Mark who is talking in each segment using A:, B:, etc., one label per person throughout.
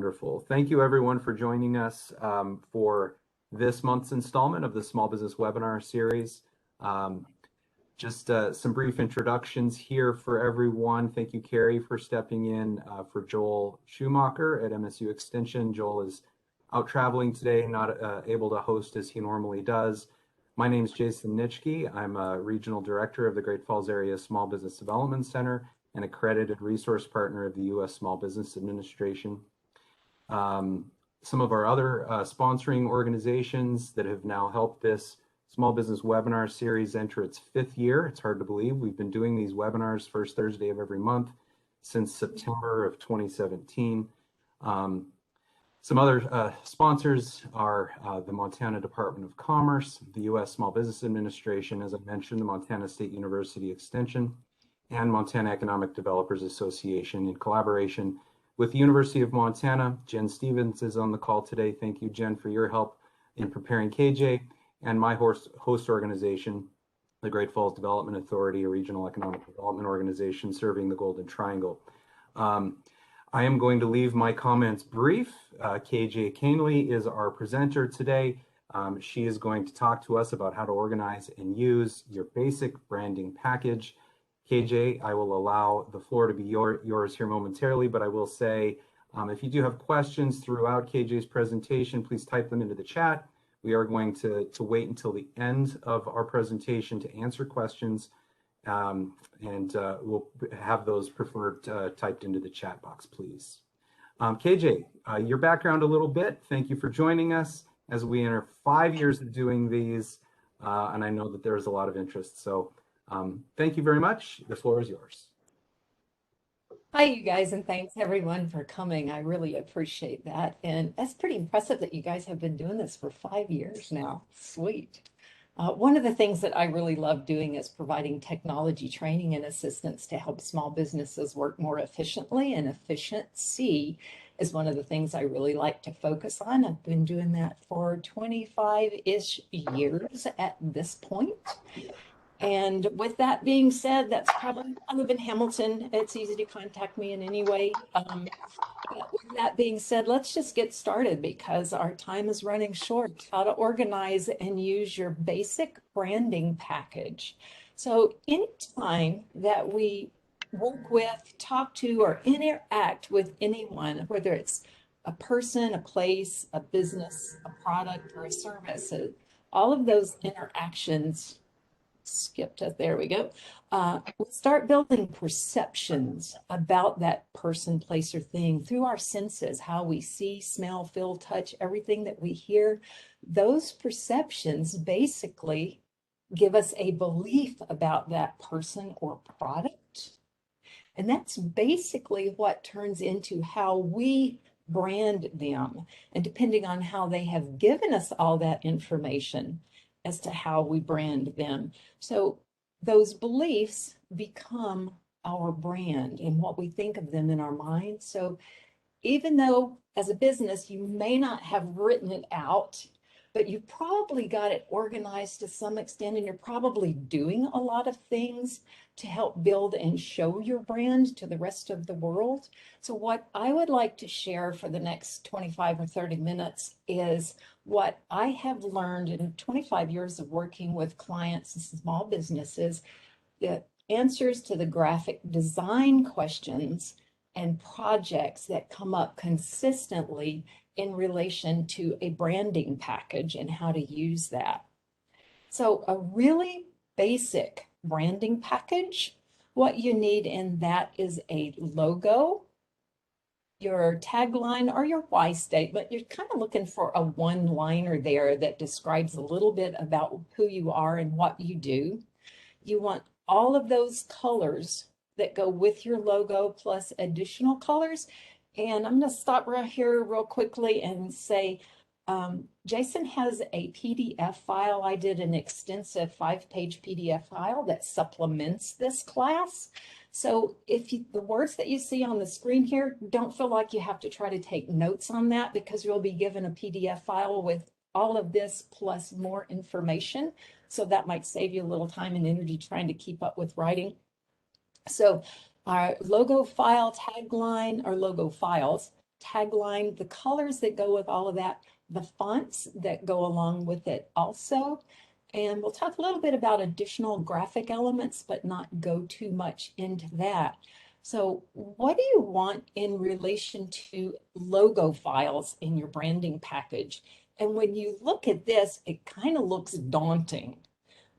A: Wonderful. Thank you everyone for joining us for this month's installment of the Small Business Webinar Series. Just some brief introductions here for everyone. Thank you, Carrie, for stepping in for Joel Schumacher at MSU Extension. Joel is out traveling today, not able to host as he normally does. My name is Jason Nitschke. I'm a Regional Director of the Great Falls Area Small Business Development Center and accredited resource partner of the U.S. Small Business Administration. Some of our other sponsoring organizations that have now helped this Small Business Webinar Series enter its 5th year. It's hard to believe. We've been doing these webinars first Thursday of every month since September of 2017. Some other sponsors are the Montana Department of Commerce, the U.S. Small Business Administration, as I mentioned, the Montana State University Extension, and Montana Economic Developers Association in collaboration with the University of Montana. Jen Stevens is on the call today. Thank you, Jen, for your help in preparing KJ, and my host organization, the Great Falls Development Authority, a regional economic development organization serving the Golden Triangle. I am going to leave my comments brief. KJ Canely is our presenter today. She is going to talk to us about how to organize and use your basic branding package. KJ, I will allow the floor to be yours here momentarily, but I will say, if you do have questions throughout KJ's presentation, please type them into the chat. We are going to wait until the end of our presentation to answer questions, and we'll have those preferred typed into the chat box, please. KJ, your background a little bit. Thank you for joining us as we enter 5 years of doing these, and I know that there's a lot of interest. So thank you very much. The floor is yours.
B: Hi, you guys, and thanks everyone for coming. I really appreciate that. And that's pretty impressive that you guys have been doing this for 5 years now. Sweet. One of the things that I really love doing is providing technology training and assistance to help small businesses work more efficiently, and efficiency is one of the things I really like to focus on. I've been doing that for 25-ish years at this point. And with that being said, that's probably, I live in Hamilton. It's easy to contact me in any way. With that being said, let's just get started because our time is running short. How to organize and use your basic branding package. So anytime that we work with, talk to, or interact with anyone, whether it's a person, a place, a business, a product, or a service, all of those interactions skipped it. There we go. We'll start building perceptions about that person, place, or thing through our senses, how we see, smell, feel, touch, everything that we hear. Those perceptions basically give us a belief about that person or product. And that's basically what turns into how we brand them. And depending on how they have given us all that information as to how we brand them. So those beliefs become our brand and what we think of them in our mind. So even though as a business, you may not have written it out, but you probably got it organized to some extent, and you're probably doing a lot of things to help build and show your brand to the rest of the world. So what I would like to share for the next 25 or 30 minutes is what I have learned in 25 years of working with clients and small businesses, the answers to the graphic design questions and projects that come up consistently in relation to a branding package and how to use that. So a really basic branding package, what you need in that is a logo, your tagline, or your why statement. You're kind of looking for a one-liner there that describes a little bit about who you are and what you do. You want all of those colors that go with your logo plus additional colors. And I'm going to stop right here real quickly and say, Jason has a PDF file. I did an extensive 5-page PDF file that supplements this class. So if the words that you see on the screen here, don't feel like you have to try to take notes on that because you'll be given a PDF file with all of this plus more information. So that might save you a little time and energy trying to keep up with writing. So our logo file tagline or logo files tagline, the colors that go with all of that, the fonts that go along with it also. And we'll talk a little bit about additional graphic elements, but not go too much into that. So what do you want in relation to logo files in your branding package? And when you look at this, it kind of looks daunting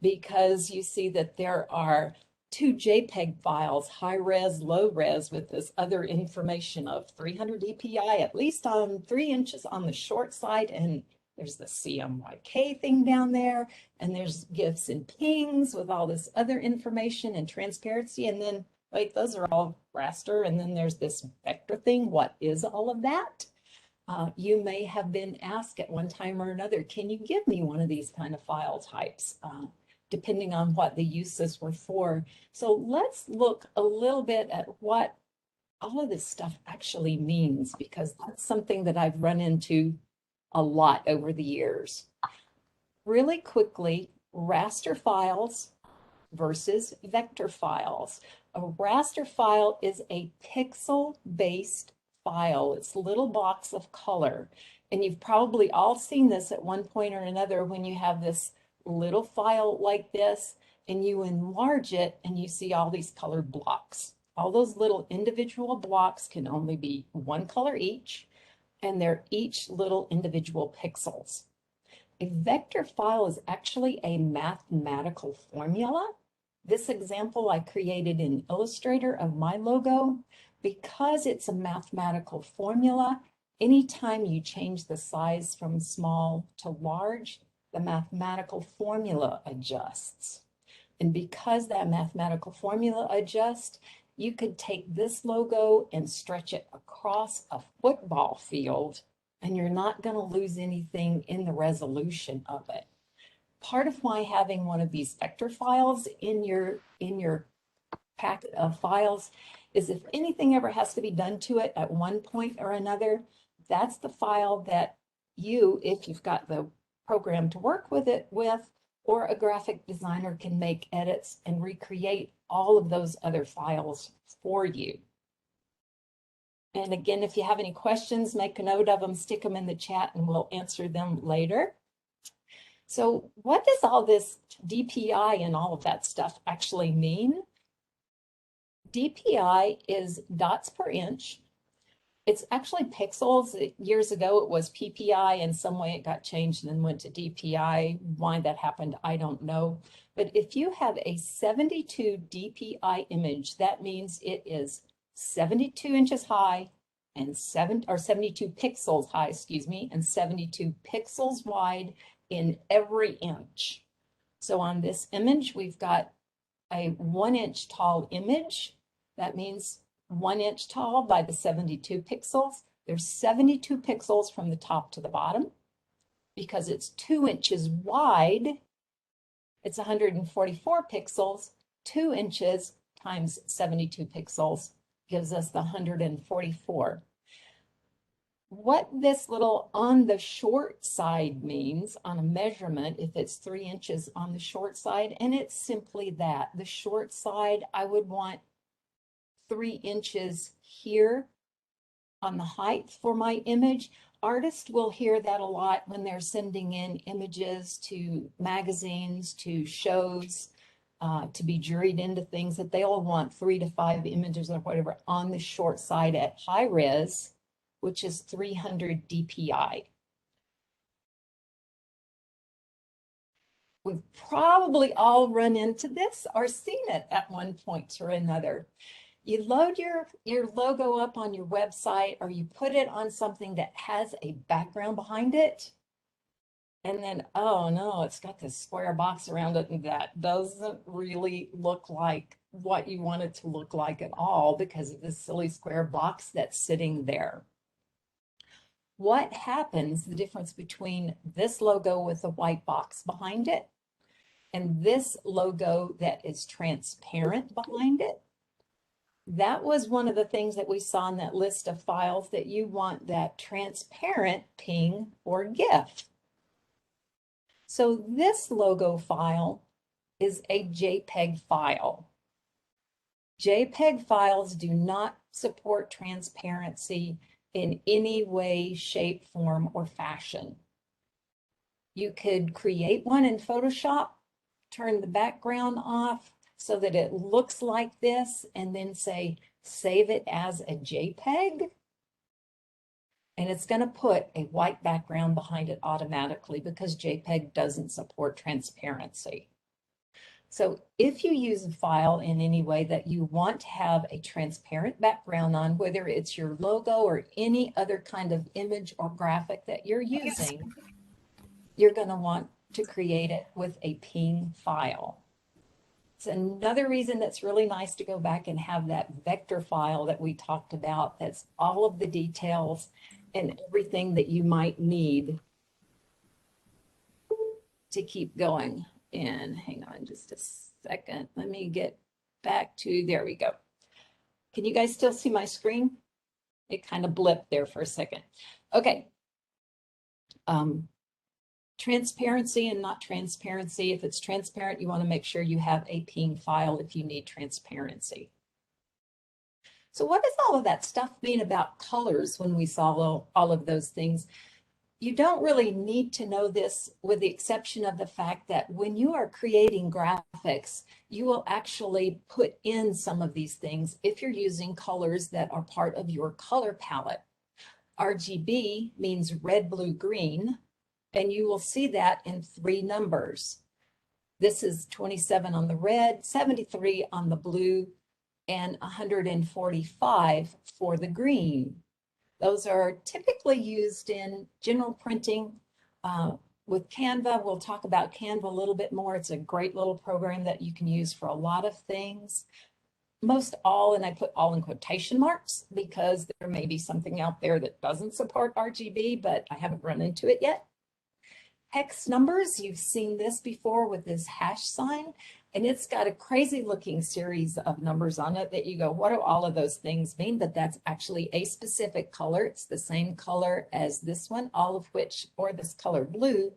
B: because you see that there are two JPEG files, high res, low res, with this other information of 300 dpi, at least on 3 inches on the short side. And there's the CMYK thing down there. And there's GIFs and pings with all this other information and transparency. And then, wait, those are all raster. And then there's this vector thing. What is all of that? You may have been asked at one time or another, can you give me one of these kind of file types? Depending on what the uses were for. So let's look a little bit at what all of this stuff actually means, because that's something that I've run into a lot over the years. Really quickly, raster files versus vector files. A raster file is a pixel-based file. It's a little box of color. And you've probably all seen this at one point or another when you have this little file like this and you enlarge it and you see all these colored blocks. All those little individual blocks can only be one color each, and they're each little individual pixels. A vector file is actually a mathematical formula. This example I created in Illustrator of my logo. Because it's a mathematical formula, anytime you change the size from small to large, the mathematical formula adjusts. And because that mathematical formula adjusts, you could take this logo and stretch it across a football field, and you're not going to lose anything in the resolution of it. Part of why having one of these vector files in your packet of files is if anything ever has to be done to it at one point or another, that's the file that you, if you've got the program to work with it with, or a graphic designer can make edits and recreate all of those other files for you. And again, if you have any questions, make a note of them, stick them in the chat, and we'll answer them later. So what does all this DPI and all of that stuff actually mean? DPI is dots per inch. It's actually pixels. Years ago, it was PPI. In some way, it got changed and then went to DPI. Why that happened, I don't know. But if you have a 72 DPI image, that means it is 72 inches high and 72 pixels high, excuse me, and 72 pixels wide in every inch. So on this image, we've got a 1 inch tall image. That means 1 inch tall by the 72 pixels. There's 72 pixels from the top to the bottom. Because it's 2 inches wide, it's 144 pixels. 2 inches times 72 pixels gives us the 144. What this little on the short side means on a measurement, if it's 3 inches on the short side, and it's simply that. The short side, I would want 3 inches here on the height for my image. Artists will hear that a lot when they're sending in images to magazines, to shows, to be juried into things, that they all want 3 to 5 images or whatever on the short side at high res, which is 300 DPI. We've probably all run into this or seen it at one point or another. You load your logo up on your website, or you put it on something that has a background behind it. And then, oh no, it's got this square box around it, and that doesn't really look like what you want it to look like at all because of this silly square box that's sitting there. What happens, the difference between this logo with a white box behind it and this logo that is transparent behind it? That was one of the things that we saw in that list of files, that you want that transparent ping or GIF. So this logo file is a JPEG file. JPEG files do not support transparency. in any way, shape, form, or fashion. You could create one in Photoshop, turn the background off so that it looks like this, and then say, save it as a JPEG. And it's going to put a white background behind it automatically because JPEG doesn't support transparency. So if you use a file in any way that you want to have a transparent background on, whether it's your logo or any other kind of image or graphic that you're using, you're going to want to create it with a PNG file. It's another reason that's really nice to go back and have that vector file that we talked about. That's all of the details and everything that you might need to keep going. And hang on just a second. Let me get back to, there we go. Can you guys still see my screen? It kind of blipped there for a second. Okay. Transparency and not transparency. If it's transparent, you want to make sure you have a PNG file if you need transparency. So what does all of that stuff mean about colors when we saw all of those things? You don't really need to know this, with the exception of the fact that when you are creating graphics, you will actually put in some of these things if you're using colors that are part of your color palette. RGB means red, blue, green, and you will see that in 3 numbers. This is 27 on the red, 73 on the blue, and 145 for the green. Those are typically used in general printing. With Canva, we'll talk about Canva a little bit more. It's a great little program that you can use for a lot of things. Most all, and I put all in quotation marks because there may be something out there that doesn't support RGB, but I haven't run into it yet. Hex numbers, you've seen this before with this hash sign, and it's got a crazy looking series of numbers on it that you go, what do all of those things mean? But that's actually a specific color. It's the same color as this one, all of which, or this color blue,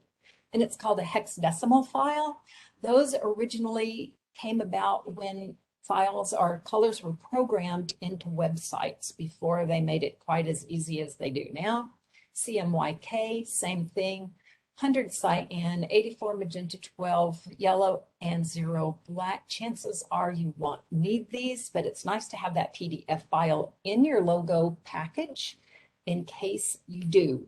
B: and it's called a hexadecimal file. Those originally came about when files or colors were programmed into websites before they made it quite as easy as they do now. CMYK, same thing. 100 cyan, 84 magenta 12, yellow, and 0 black. Chances are you won't need these, but it's nice to have that PDF file in your logo package in case you do.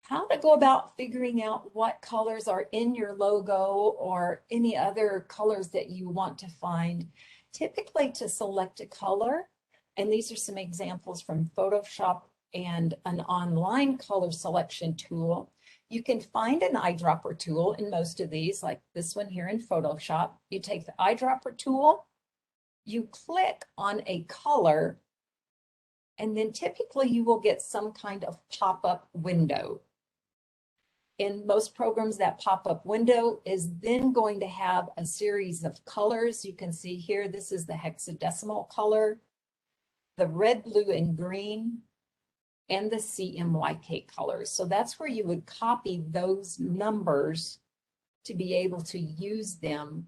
B: How to go about figuring out what colors are in your logo or any other colors that you want to find. Typically, to select a color, and these are some examples from Photoshop and an online color selection tool. You can find an eyedropper tool in most of these, like this one here in Photoshop. You take the eyedropper tool, you click on a color, and then typically you will get some kind of pop-up window. In most programs, that pop-up window is then going to have a series of colors. You can see here, this is the hexadecimal color, the red, blue, and green, and the CMYK colors. So that's where you would copy those numbers to be able to use them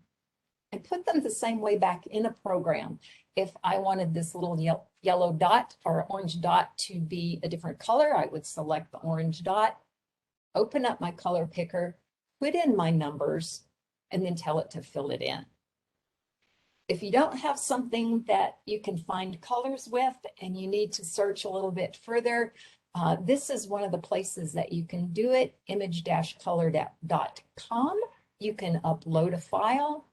B: and put them the same way back in a program. If I wanted this little yellow dot or orange dot to be a different color, I would select the orange dot, open up my color picker, put in my numbers, and then tell it to fill it in. If you don't have something that you can find colors with and you need to search a little bit further, this is one of the places that you can do it, image-color.com. You can upload a file,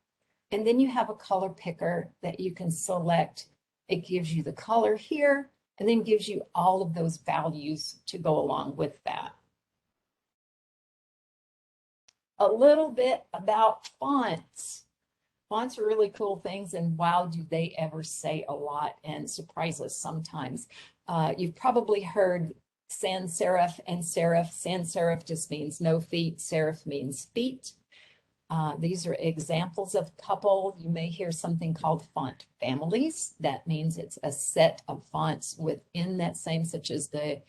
B: and then you have a color picker that you can select. It gives you the color here, and then gives you all of those values to go along with that. A little bit about fonts. Fonts are really cool things, and wow, do they ever say a lot and surprise us sometimes. You've probably heard sans serif and serif. Sans serif just means no feet, serif means feet. These are examples of a couple. You may hear something called font families. That means it's a set of fonts within that same, such as the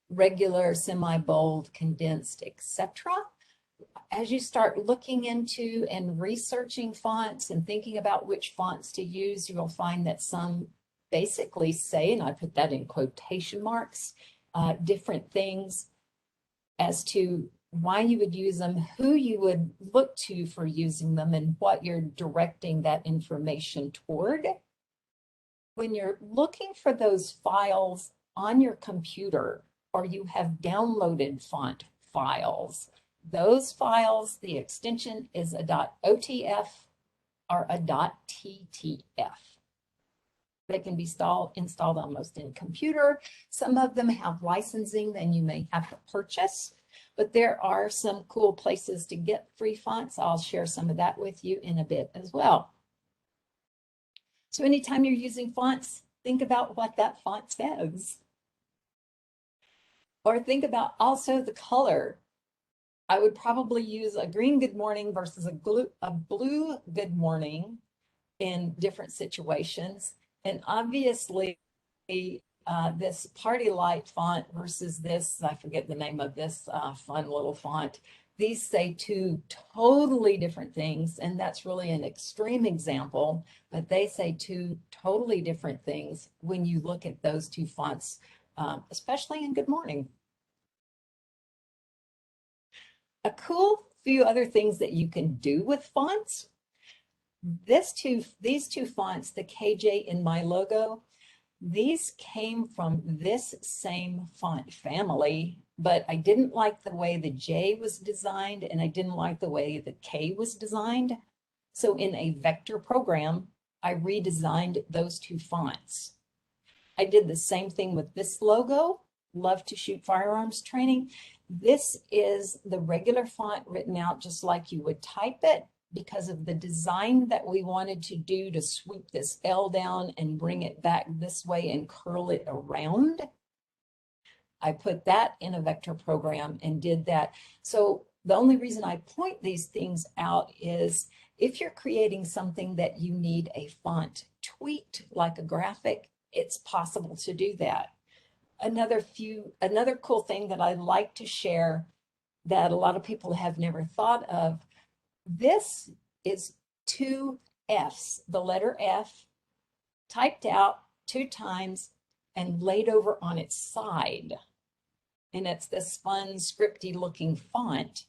B: regular, semi-bold, condensed, etc. As you start looking into and researching fonts and thinking about which fonts to use, you will find that some basically say, and I put that in quotation marks, different things as to why you would use them, who you would look to for using them, and what you're directing that information toward. When you're looking for those files on your computer, or you have downloaded font files, those files, the extension is a .otf or a .ttf. They can be installed almost any computer. Some of them have licensing that you may have to purchase, but there are some cool places to get free fonts. I'll share some of that with you in a bit as well. So anytime you're using fonts, think about what that font says. Or think about also the color. I would probably use a green good morning versus a blue good morning in different situations. And obviously, this party light font versus this, I forget the name of this fun little font. These say two totally different things, and that's really an extreme example, but they say two totally different things when you look at those two fonts, especially in Good Morning. A cool few other things that you can do with fonts. These two fonts, the KJ in my logo, these came from this same font family, but I didn't like the way the J was designed, and I didn't like the way the K was designed. So in a vector program, I redesigned those two fonts. I did the same thing with this logo, Love to Shoot Firearms Training. This is the regular font written out just like you would type it, because of the design that we wanted to do to sweep this L down and bring it back this way and curl it around. I put that in a vector program and did that. So the only reason I point these things out is if you're creating something that you need a font tweaked like a graphic, it's possible to do that. Another cool thing that I like to share that a lot of people have never thought of, this is two Fs, the letter F, typed out 2 times and laid over on its side. And it's this fun, scripty looking font.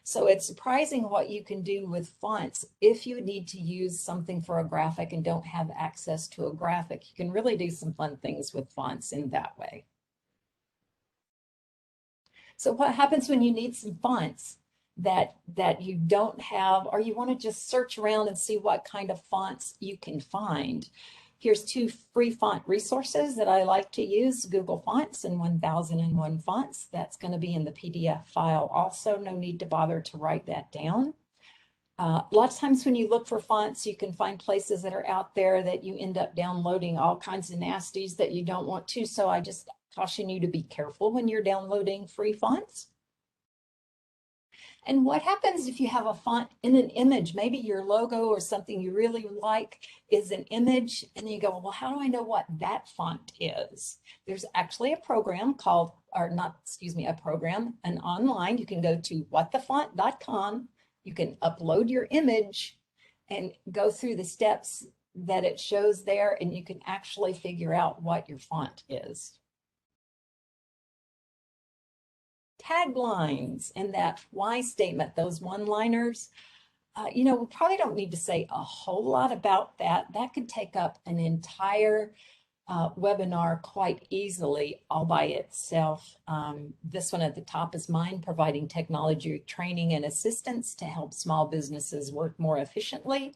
B: So it's surprising what you can do with fonts. If you need to use something for a graphic and don't have access to a graphic, you can really do some fun things with fonts in that way. So what happens when you need some fonts that you don't have, or you want to just search around and see what kind of fonts you can find? Here's 2 free font resources that I like to use, Google Fonts and 1001 Fonts. That's going to be in the PDF file also. No need to bother to write that down. Lots of times when you look for fonts, you can find places that are out there that you end up downloading all kinds of nasties that you don't want to. So I just caution you to be careful when you're downloading free fonts. And what happens if you have a font in an image? Maybe your logo or something you really like is an image, and then you go, well, how do I know what that font is? There's actually a program called, or not, excuse me, a program, an online. You can go to whatthefont.com. You can upload your image and go through the steps that it shows there, and you can actually figure out what your font is. Taglines and that why statement, those one-liners, we probably don't need to say a whole lot about that. That could take up an entire webinar quite easily all by itself. This one at the top is mine, providing technology training and assistance to help small businesses work more efficiently.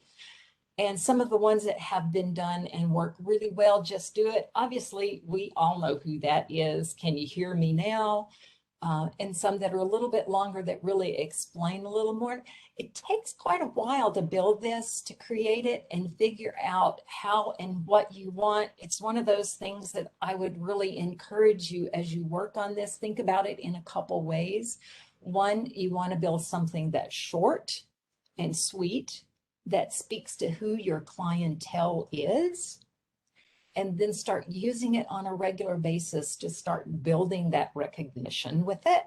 B: And some of the ones that have been done and work really well, Just Do It. Obviously, we all know who that is. Can you hear me now? And some that are a little bit longer that really explain a little more. It takes quite a while to build this, to create it and figure out how and what you want. It's one of those things that I would really encourage you as you work on this. Think about it in a couple ways. One, you want to build something that's short and sweet, that speaks to who your clientele is, and then start using it on a regular basis to start building that recognition with it.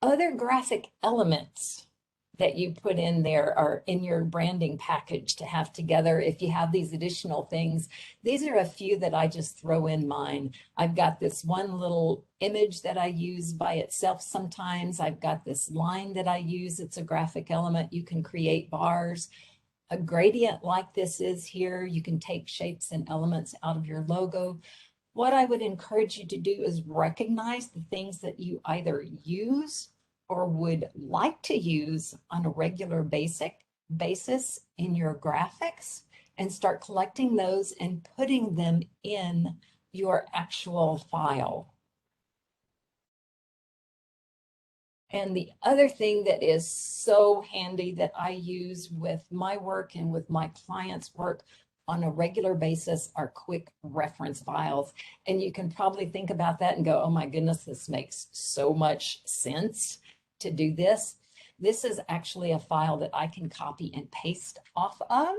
B: Other graphic elements that you put in there are in your branding package to have together. If you have these additional things, these are a few that I just throw in mine. I've got this one little image that I use by itself sometimes. I've got this line that I use. It's a graphic element. You can create bars. A gradient like this is here. You can take shapes and elements out of your logo. What I would encourage you to do is recognize the things that you either use or would like to use on a regular basis in your graphics, and start collecting those and putting them in your actual file. And the other thing that is so handy that I use with my work and with my clients' work on a regular basis are quick reference files. And you can probably think about that and go, oh my goodness, this makes so much sense to do this. This is actually a file that I can copy and paste off of.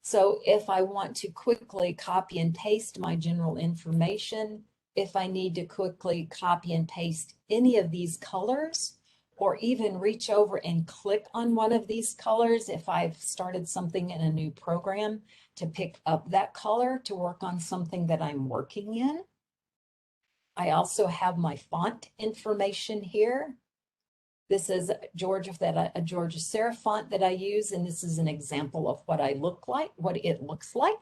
B: So if I want to quickly copy and paste my general information, if I need to quickly copy and paste any of these colors, or even reach over and click on one of these colors if I've started something in a new program, to pick up that color to work on something that I'm working in. I also have my font information here. This is a Georgia serif font that I use, and this is an example of what it looks like.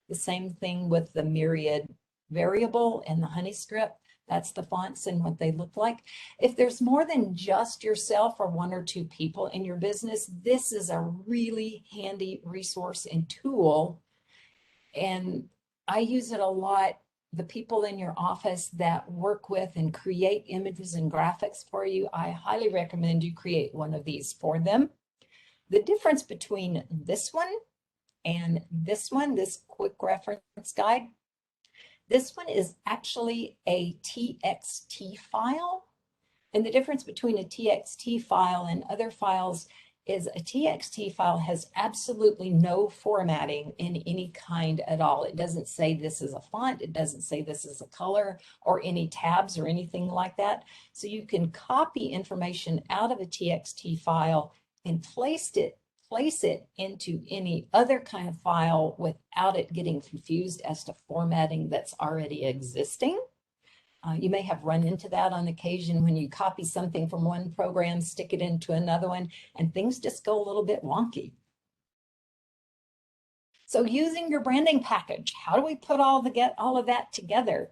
B: The same thing with the myriad variable and the honey script. That's the fonts and what they look like. If there's more than just yourself or one or two people in your business, this is a really handy resource and tool. And I use it a lot. The people in your office that work with and create images and graphics for you, I highly recommend you create one of these for them. The difference between this one and this one, this quick reference guide, this one is actually a TXT file. And the difference between a TXT file and other files is a TXT file has absolutely no formatting in any kind at all. It doesn't say this is a font. It doesn't say this is a color or any tabs or anything like that. So you can copy information out of a TXT file and place it into any other kind of file without it getting confused as to formatting that's already existing. You may have run into that on occasion when you copy something from one program, stick it into another one, and things just go a little bit wonky. So using your branding package, how do we put get all of that together?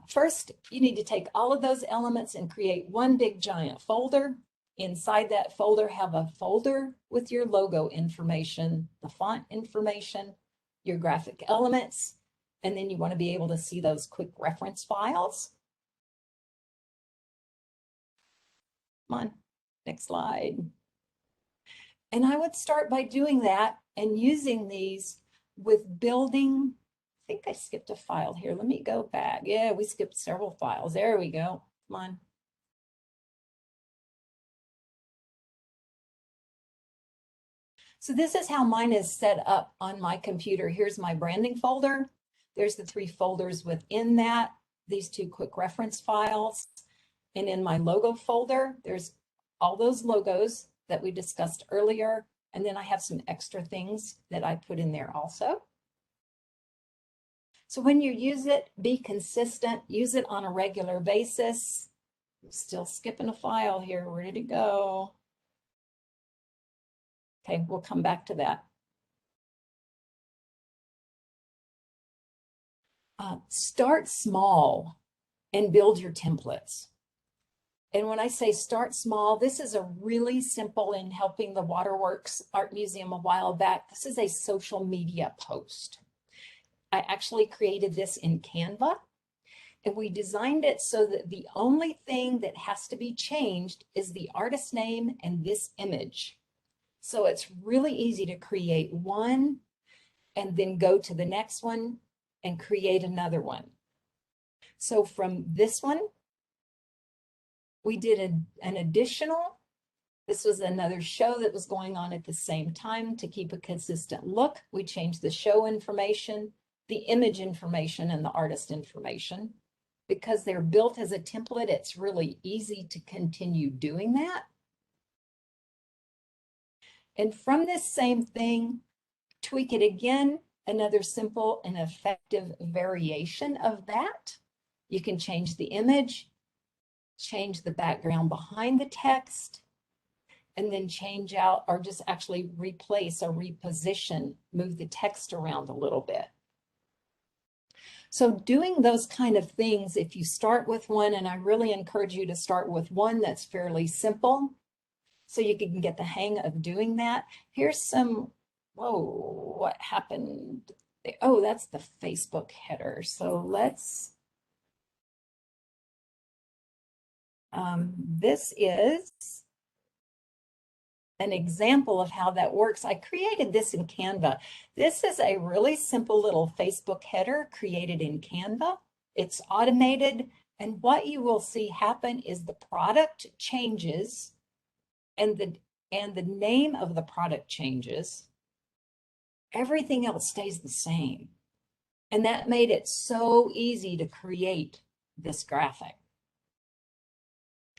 B: First, you need to take all of those elements and create one big giant folder. Inside that folder, have a folder with your logo information, the font information, your graphic elements, and then you want to be able to see those quick reference files. Come on, next slide. And I would start by doing that and using these with building. I think I skipped a file here. Let me go back. Yeah, we skipped several files. There we go. Come on. So this is how mine is set up on my computer. Here's my branding folder. There's the 3 folders within that, these 2 quick reference files. And in my logo folder, there's all those logos that we discussed earlier. And then I have some extra things that I put in there also. So when you use it, be consistent, use it on a regular basis. I'm still skipping a file here. Where did it go? Okay, we'll come back to that. Start small and build your templates. And when I say start small, this is a really simple in helping the Waterworks Art Museum a while back. This is a social media post. I actually created this in Canva, and we designed it so that the only thing that has to be changed is the artist name and this image. So it's really easy to create one and then go to the next one and create another one. So from this one, we did an additional. This was another show that was going on at the same time to keep a consistent look. We changed the show information, the image information, and the artist information. Because they're built as a template, it's really easy to continue doing that. And from this same thing, tweak it again, another simple and effective variation of that. You can change the image, change the background behind the text, and then change out or just actually replace or reposition, move the text around a little bit. So doing those kind of things, if you start with one, and I really encourage you to start with one that's fairly simple, so you can get the hang of doing that. Here's some, whoa, what happened? Oh, that's the Facebook header. So let's, this is an example of how that works. I created this in Canva. This is a really simple little Facebook header created in Canva. It's automated, and what you will see happen is the product changes and the name of the product changes. Everything else stays the same. And that made it so easy to create this graphic.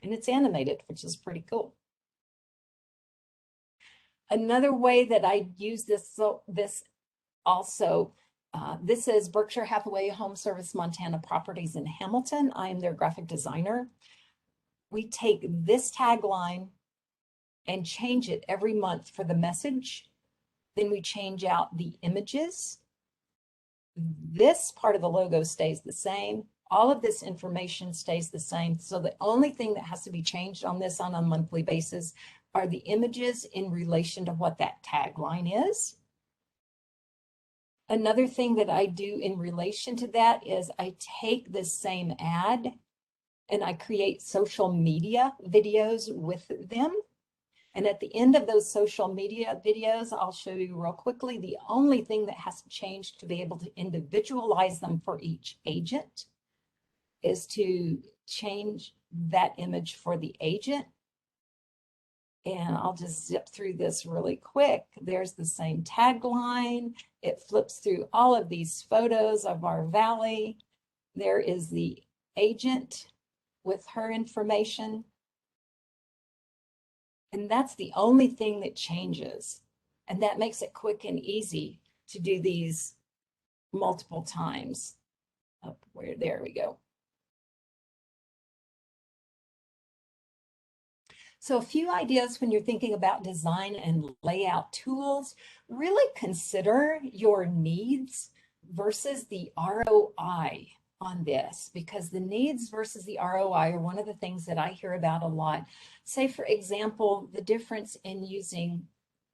B: And it's animated, which is pretty cool. Another way that I use this, this is Berkshire Hathaway Home Service Montana Properties in Hamilton. I am their graphic designer. We take this tagline and change it every month for the message. Then we change out the images. This part of the logo stays the same. All of this information stays the same. So the only thing that has to be changed on this on a monthly basis are the images in relation to what that tagline is. Another thing that I do in relation to that is I take this same ad and I create social media videos with them. And at the end of those social media videos, I'll show you real quickly, the only thing that has to change to be able to individualize them for each agent is to change that image for the agent. And I'll just zip through this really quick. There's the same tagline. It flips through all of these photos of our valley. There is the agent with her information. And that's the only thing that changes. And that makes it quick and easy to do these multiple times. There we go. So a few ideas when you're thinking about design and layout tools, really consider your needs versus the ROI on this, because the needs versus the ROI are one of the things that I hear about a lot. Say, for example, the difference in using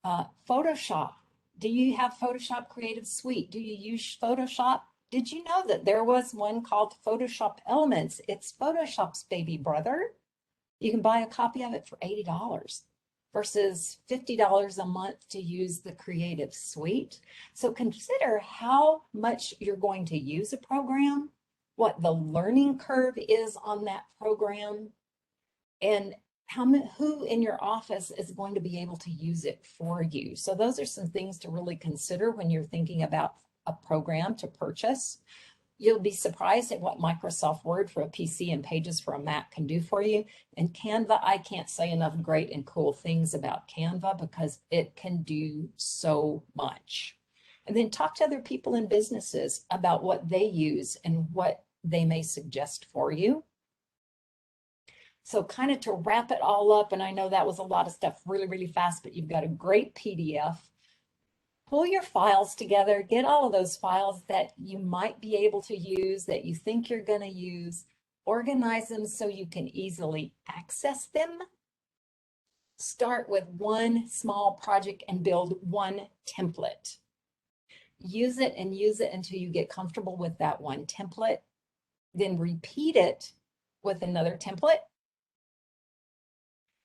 B: Photoshop. Do you have Photoshop Creative Suite? Do you use Photoshop? Did you know that there was one called Photoshop Elements? It's Photoshop's baby brother. You can buy a copy of it for $80 versus $50 a month to use the Creative Suite. So consider how much you're going to use a program, what the learning curve is on that program, and who in your office is going to be able to use it for you. So those are some things to really consider when you're thinking about a program to purchase. You'll be surprised at what Microsoft Word for a PC and Pages for a Mac can do for you. And Canva, I can't say enough great and cool things about Canva because it can do so much. And then talk to other people in businesses about what they use and what they may suggest for you. So kind of to wrap it all up, and I know that was a lot of stuff really, really fast, but you've got a great PDF. Pull your files together, get all of those files that you might be able to use, that you think you're going to use, organize them so you can easily access them. Start with one small project and build one template. Use it and use it until you get comfortable with that one template. Then repeat it with another template.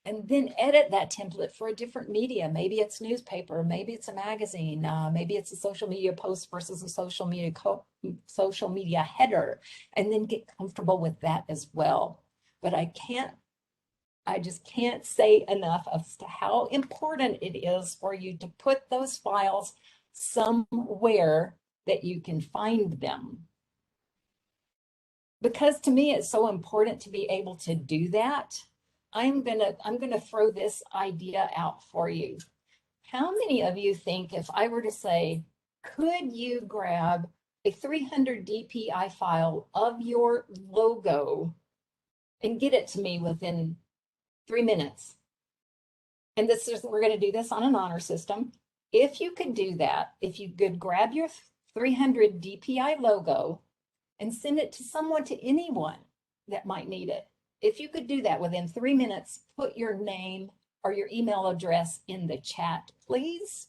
B: And then edit that template for a different media. Maybe it's newspaper, maybe it's a magazine, maybe it's a social media post versus a social media header, and then get comfortable with that as well. But I just can't say enough as to how important it is for you to put those files somewhere that you can find them. Because to me, it's so important to be able to do that. I'm gonna throw this idea out for you. how many of you think if I were to say, could you grab a 300 DPI file of your logo and get it to me within 3 minutes? And this is, we're going to do this on an honor system. If you could do that, if you could grab your 300 DPI logo and send it to someone, to anyone that might need it, if you could do that within 3 minutes, put your name or your email address in the chat, please.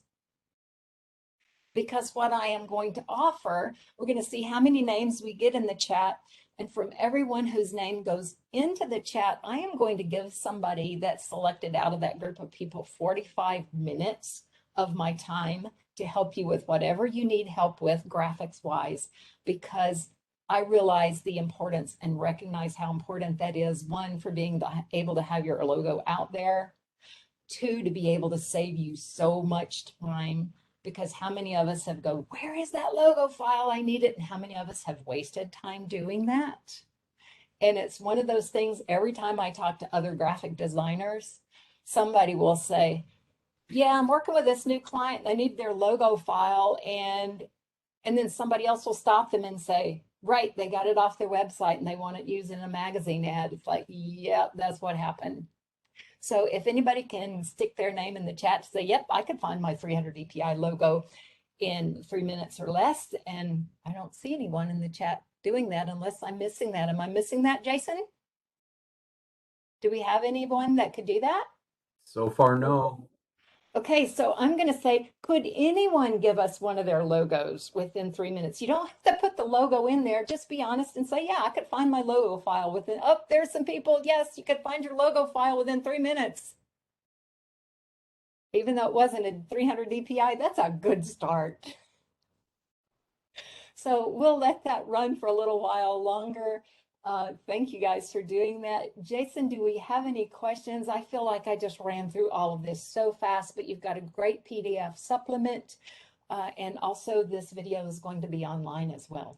B: Because what I am going to offer, we're going to see how many names we get in the chat. And from everyone whose name goes into the chat, I am going to give somebody that's selected out of that group of people 45 minutes of my time to help you with whatever you need help with graphics wise, because I realize the importance and recognize how important that is. One, for being able to have your logo out there. Two, to be able to save you so much time, because how many of us have go, where is that logo file? I need it. And how many of us have wasted time doing that? And it's one of those things, every time I talk to other graphic designers, somebody will say, yeah, I'm working with this new client. They need their logo file. And then somebody else will stop them and say, right, they got it off their website and they want it used in a magazine ad. It's like, yeah, that's what happened. So if anybody can stick their name in the chat to say, yep, I could find my 300 DPI logo in 3 minutes or less. And I don't see anyone in the chat doing that unless I'm missing that. Am I missing that, Jason? Do we have anyone that could do that?
A: So far, no.
B: Okay, so I'm going to say, could anyone give us one of their logos within 3 minutes? You don't have to put the logo in there. Just be honest and say, yeah, I could find my logo file within, oh, there's some people. Yes, you could find your logo file within 3 minutes. Even though it wasn't a 300 DPI, that's a good start. So we'll let that run for a little while longer. Thank you guys for doing that. Jason, do we have any questions? I feel like I just ran through all of this so fast, but you've got a great PDF supplement. And also this video is going to be online as well.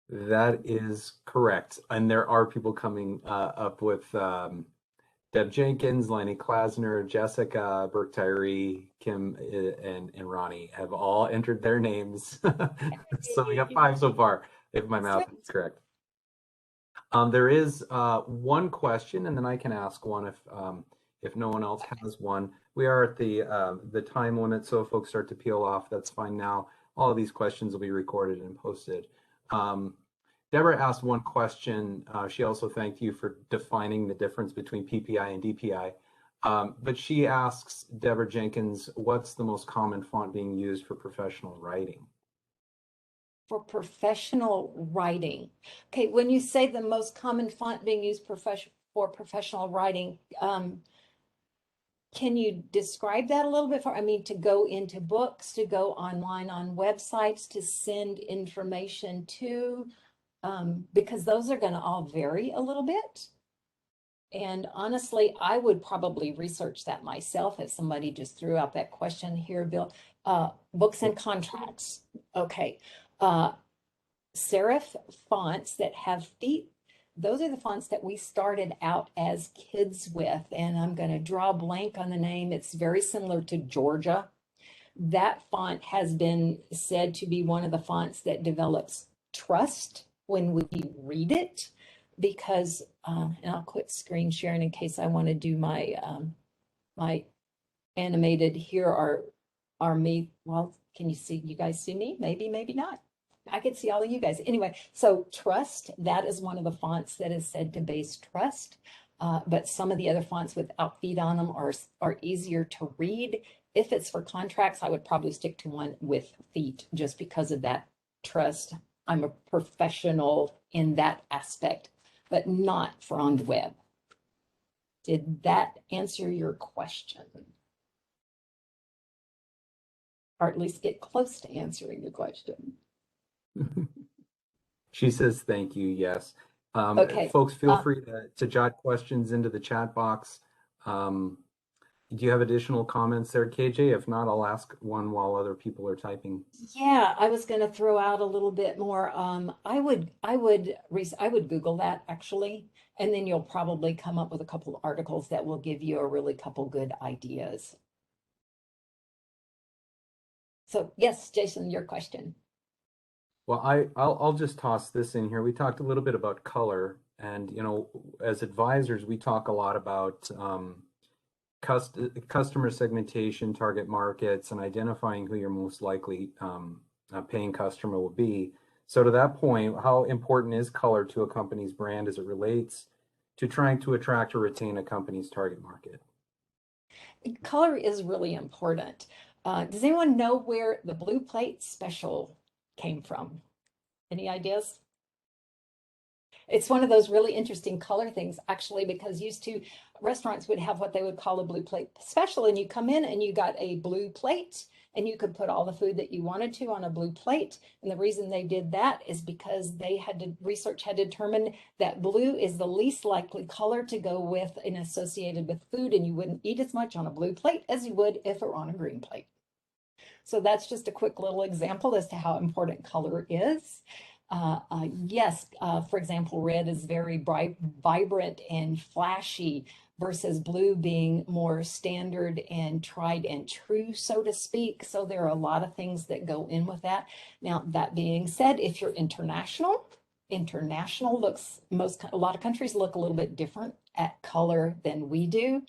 A: That is correct. And there are people coming up with Deb Jenkins, Lenny Klasner, Jessica, Berkshire, Kim, and Ronnie have all entered their names. So we got 5 so far, if my math is correct. There is one question, and then I can ask one if no one else has one. We are at the time limit, so if folks start to peel off, that's fine now. All of these questions will be recorded and posted. Deborah asked one question. She also thanked you for defining the difference between PPI and DPI. But she asks, Deborah Jenkins, what's the most common font being used for professional writing?
B: For professional writing. Okay, when you say the most common font being used for professional writing, can you describe that a little bit? I mean, to go into books, to go online on websites, to send information to, because those are going to all vary a little bit. And honestly, I would probably research that myself if somebody just threw out that question here, Bill. Books and contracts. Okay. Serif fonts that have feet, those are the fonts that we started out as kids with. And I'm going to draw a blank on the name. It's very similar to Georgia. That font has been said to be one of the fonts that develops trust when we read it, because, and I'll quit screen sharing in case I want to do my, my animated. Here are me. Well, can you see, you guys see me? Maybe, maybe not. I could see all of you guys. Anyway, so trust, that is one of the fonts that is said to base trust. But some of the other fonts without feet on them are easier to read. If it's for contracts, I would probably stick to one with feet just because of that trust. I'm a professional in that aspect, but not for on the web. Did that answer your question? Or at least get close to answering your question?
A: She says thank you, yes.
B: Okay.
A: Folks, feel free to jot questions into the chat box. Do you have additional comments there, KJ? If not, I'll ask one while other people are typing.
B: Yeah, I was going to throw out a little bit more. I would Google that actually, and then you'll probably come up with a couple of articles that will give you a really couple good ideas. So yes, Jason, your question.
A: Well, I'll just toss this in here. We talked a little bit about color, and as advisors, we talk a lot about customer segmentation, target markets, and identifying who your most likely paying customer will be. So to that point, how important is color to a company's brand as it relates to trying to attract or retain a company's target market?
B: Color is really important. Does anyone know where the blue plate special came from? Any ideas? It's one of those really interesting color things, actually, because used to restaurants would have what they would call a blue plate special, and you come in and you got a blue plate, and you could put all the food that you wanted to on a blue plate. And the reason they did that is because research had determined that blue is the least likely color to go with and associated with food, and you wouldn't eat as much on a blue plate as you would if it were on a green plate. So that's just a quick little example as to how important color is. Yes, for example, red is very bright, vibrant, and flashy versus blue being more standard and tried and true, so to speak. So there are a lot of things that go in with that. Now, that being said, if you're international looks, a lot of countries look a little bit different at color than we do.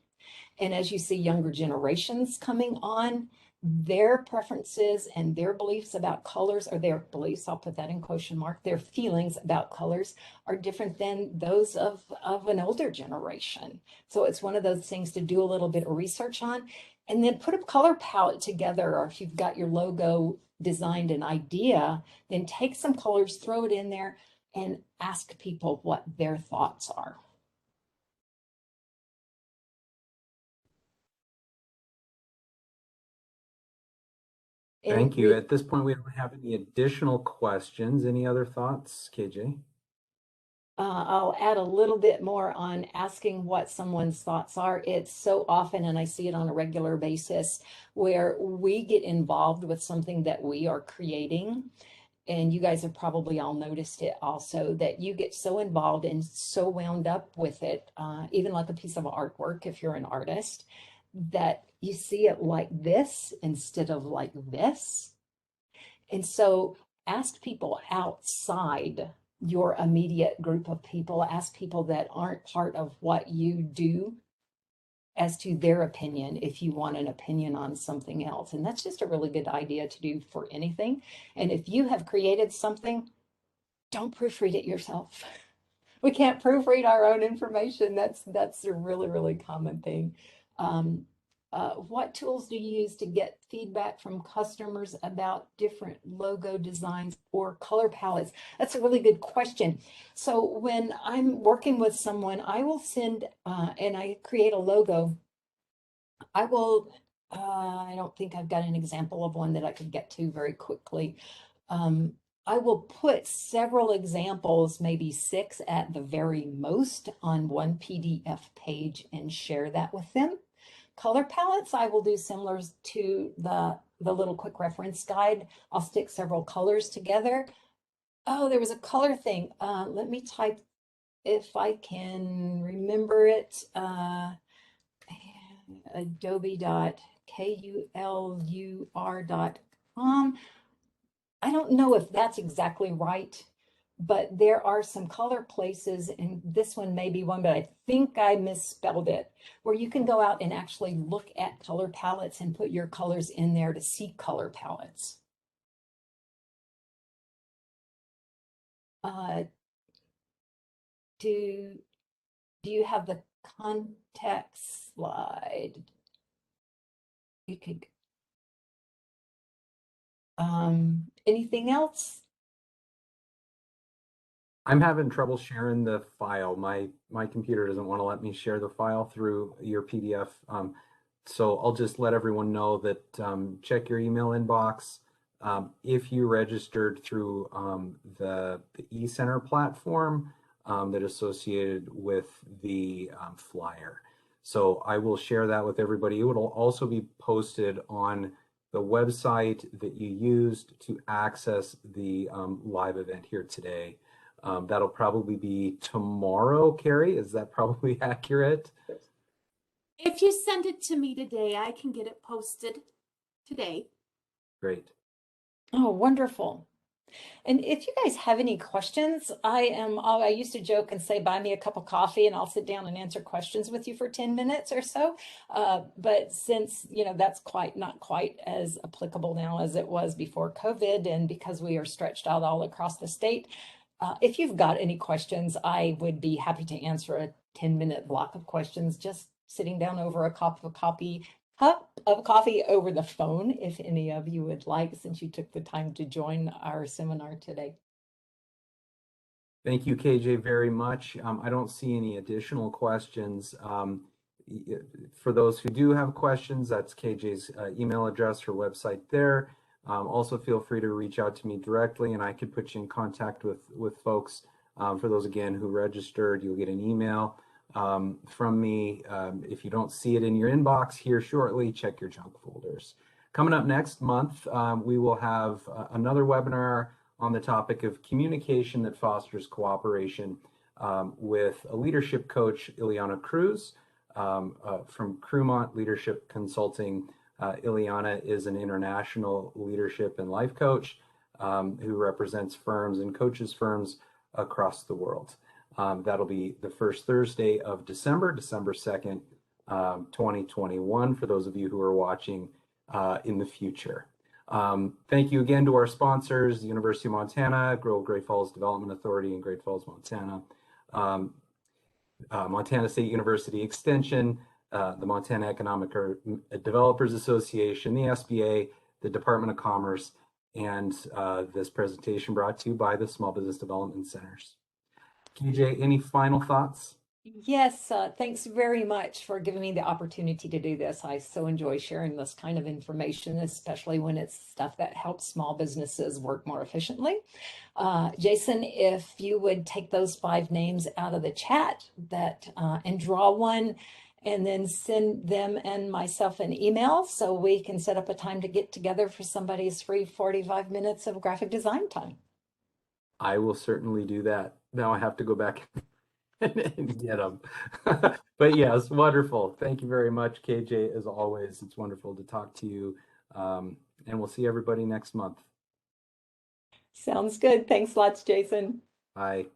B: And as you see younger generations coming on, their preferences and their beliefs about colors, or their beliefs, I'll put that in quotation mark, their feelings about colors are different than those of an older generation. So it's one of those things to do a little bit of research on, and then put a color palette together, or if you've got your logo designed an idea, then take some colors, throw it in there, and ask people what their thoughts are.
A: Thank you. At this point, we don't have any additional questions. Any other thoughts, KJ?
B: I'll add a little bit more on asking what someone's thoughts are. It's so often, and I see it on a regular basis, where we get involved with something that we are creating. And you guys have probably all noticed it also, that you get so involved and so wound up with it, even like a piece of artwork, if you're an artist, that you see it like this instead of like this. And so ask people outside your immediate group of people, ask people that aren't part of what you do as to their opinion if you want an opinion on something else. And that's just a really good idea to do for anything. And if you have created something, don't proofread it yourself. We can't proofread our own information. That's a really, really common thing. What tools do you use to get feedback from customers about different logo designs or color palettes? That's a really good question. So when I'm working with someone, I will send, and I create a logo. I will, I don't think I've got an example of one that I could get to very quickly. I will put several examples, maybe 6 at the very most, on one PDF page and share that with them. Color palettes, I will do similar to the little quick reference guide. I'll stick several colors together. Oh, there was a color thing. Let me type, if I can remember it, adobe.kulur.com. I don't know if that's exactly right, but there are some color places, and this one may be one, but I think I misspelled it, where you can go out and actually look at color palettes and put your colors in there to see color palettes. Do you have the context slide? You could, anything else?
A: I'm having trouble sharing the file. My computer doesn't want to let me share the file through your PDF. So I'll just let everyone know that check your email inbox. If you registered through the eCenter platform that is associated with the flyer. So I will share that with everybody. It will also be posted on the website that you used to access the live event here today. That'll probably be tomorrow, Carrie. Is that probably accurate?
C: If you send it to me today, I can get it posted today.
A: Great.
B: Oh, wonderful. And if you guys have any questions, I used to joke and say, buy me a cup of coffee and I'll sit down and answer questions with you for 10 minutes or so. But since, that's not quite as applicable now as it was before COVID, and because we are stretched out all across the state, if you've got any questions, I would be happy to answer a 10-minute block of questions, just sitting down over a cup of coffee over the phone, if any of you would like, since you took the time to join our seminar today.
A: Thank you, KJ, very much. I don't see any additional questions. For those who do have questions, that's KJ's email address, her website there. Also, feel free to reach out to me directly, and I could put you in contact with folks. For those, again, who registered, you'll get an email from me. If you don't see it in your inbox here shortly, check your junk folders. Coming up next month, we will have another webinar on the topic of communication that fosters cooperation with a leadership coach, Ileana Cruz, from Crewmont Leadership Consulting. Ileana is an international leadership and life coach who represents firms and coaches firms across the world. That'll be the first Thursday of December 2nd, 2021, for those of you who are watching in the future. Thank you again to our sponsors, the University of Montana, Great Falls Development Authority in Great Falls, Montana, Montana State University Extension, the Montana Economic Developers Association, the SBA, the Department of Commerce, and this presentation brought to you by the Small Business Development Centers. KJ, any final thoughts?
B: Yes, thanks very much for giving me the opportunity to do this. I so enjoy sharing this kind of information, especially when it's stuff that helps small businesses work more efficiently. Jason, if you would take those 5 names out of the chat and draw one, and then send them and myself an email so we can set up a time to get together for somebody's free 45 minutes of graphic design time.
A: I will certainly do that. Now I have to go back and get them. But yes, wonderful. Thank you very much, KJ. As always, it's wonderful to talk to you. And we'll see everybody next month.
B: Sounds good. Thanks lots, Jason.
A: Bye.